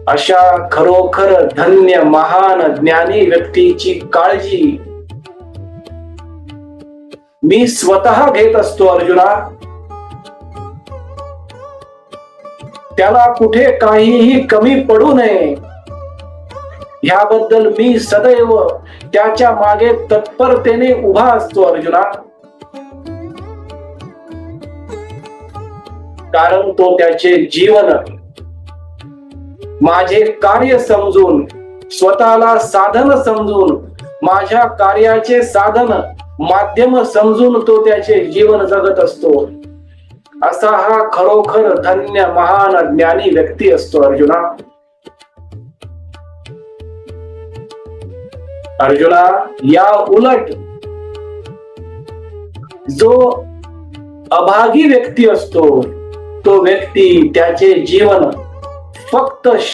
अशा खरोखर धन्य महान ज्ञानी व्यक्तीची काळजी मी स्वतः घेत असतो अर्जुना. त्याला कुठे काहीही कमी पडू नये ह्याबद्दल मी सदैव त्याच्या मागे तत्परतेने उभा असतो अर्जुना. कारण तो त्याचे जीवन माझे कार्य समजून, स्वतःला साधन समजून, माझ्या कार्याचे साधन माध्यम समजून तो त्याचे जीवन जगत असतो. असा हा खरोखर धन्य महान ज्ञानी व्यक्ती असतो अर्जुना. अर्जुना, या उलट जो अभागी व्यक्ती असतो तो व्यक्ती त्याचे जीवन फक्त